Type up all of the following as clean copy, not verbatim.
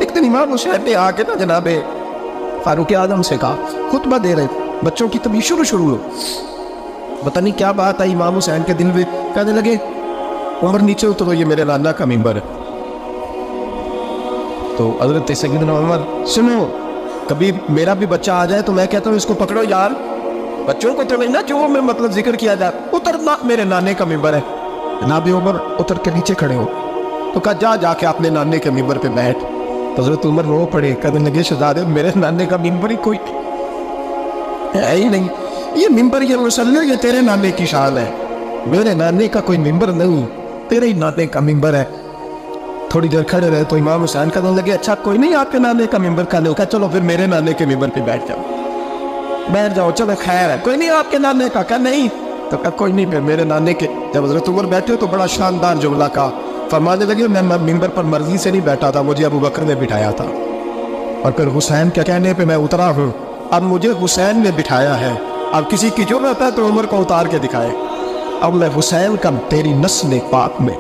ایک دن امام حسین نے آ کے نا جناب فاروق اعظم سے کہا، خطبہ دے رہے بچوں کی تبھی شروع ہو، پتہ نہیں کیا بات آئی امام حسین کے دل میں، کہنے لگے عمر نیچے اترو، یہ میرے نانا کا ممبر ہے۔ تو حضرت سیدنا عمر، سنو کبھی میرا بھی بچہ آ جائے تو میں کہتا ہوں اس کو پکڑو یار، بچوں کو تو نہیں نا جو میں مطلب ذکر کیا جائے، اترنا میرے نانے کا ممبر ہے۔ جناب عمر اتر کے نیچے کھڑے ہو، تو کہا جا کے اپنے نانے کے ممبر پہ بیٹھ۔ تو حضرت عمر رو پڑے، کہنے لگے شہزادے میرے نانے کا ممبر ہی کوئی ہے ہی نہیں، یہ ممبر یہ مصلی یہ تیرے نانے کی شان ہے، میرے نانے کا کوئی ممبر نہیں، تیرے ہی نانے کا ممبر ہے۔ تھوڑی دیر کھڑے رہے تو امام حسین کہنے لگے اچھا کوئی نہیں آپ کے نانے کا ممبر کا لے، چلو پھر میرے نانے کے ممبر پہ بیٹھ جاؤ چلو خیر ہے، کوئی نہیں آپ کے نانے کا، کہا نہیں، تو کہا کوئی نہیں پھر میرے نانے کے۔ جب حضرت عمر بیٹھے تو بڑا شاندار جملہ کہا، فرمانے لگے میں ممبر پر مرضی سے نہیں بیٹھا تھا، مجھے ابو بکر نے بٹھایا تھا، اور پھر حسین کے کہنے پہ میں اترا ہوں، اب مجھے حسین نے بٹھایا ہے، اب کسی کی ضرورت ہے تو عمر کو اتار کے دکھائے، اب میں حسین کا تیری نسل پاک میں۔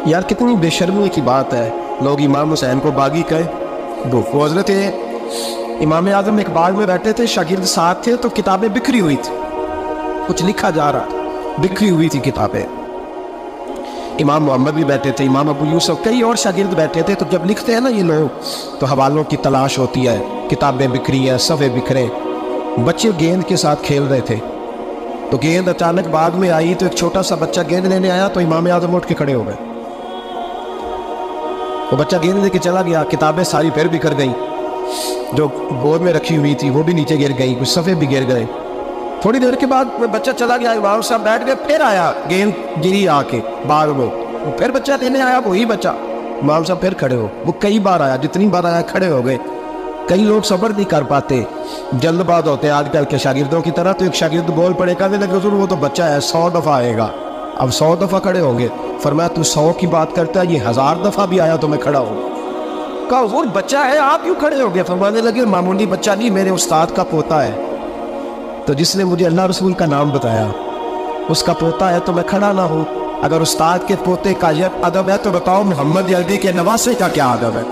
یار کتنی بے شرمی کی بات ہے، لوگ امام حسین کو باغی کہے۔ وہ حضرت امام اعظم ایک باغ میں بیٹھے تھے، شاگرد ساتھ تھے، تو کتابیں بکھری ہوئی تھی، کچھ لکھا جا رہا تھا، بکھری ہوئی تھی کتابیں۔ امام محمد بھی بیٹھے تھے، امام ابو یوسف، کئی اور شاگرد بیٹھے تھے۔ تو جب لکھتے ہیں نا یہ لوگ تو حوالوں کی تلاش ہوتی ہے، کتابیں بکھری ہیں، صفحے بکھرے۔ بچے گیند کے ساتھ کھیل رہے تھے، تو گیند اچانک باغ میں آئی، تو ایک چھوٹا سا بچہ گیند لینے آیا، تو امام اعظم اٹھ کے کھڑے ہو گئے۔ وہ بچہ گیند لے کے چلا گیا، کتابیں ساری پھر بکھر گئیں، جو گود میں رکھی ہوئی تھی وہ بھی نیچے گر گئی، کچھ صفحے بھی گر گئے۔ تھوڑی دیر کے بعد بچہ چلا گیا، امام صاحب بیٹھ گئے، پھر آیا، گیند گری آ کے باغ میں، وہ پھر بچہ لینے آیا، وہی بچہ، امام صاحب پھر کھڑے ہو، وہ کئی بار آیا، جتنی بار آیا کھڑے ہو گئے۔ کئی لوگ صبر نہیں کر پاتے، جلد باز ہوتے ہیں آج کل کے شاگردوں کی طرح۔ تو ایک شاگرد بول پڑے، کہنے لگے حضور وہ تو بچہ ہے 100 دفعہ آئے گا، اب 100 دفعہ کھڑے ہوں گے۔ فرمایا تو 100 کی بات کرتا ہے، یہ 1000 دفعہ بھی آیا تو میں کھڑا ہوں۔ کہا حضور بچہ ہے آپ کیوں کھڑے ہو گئے؟ فرمانے لگے معمولی بچہ نہیں، میرے استاد کا پوتا ہے، تو جس نے مجھے اللہ رسول کا نام بتایا اس کا پوتا ہے، تو میں کھڑا نہ ہوں۔ اگر استاد کے پوتے کا یہ ادب ہے تو بتاؤ محمد یلدی کے نواسے کا کیا ادب ہے؟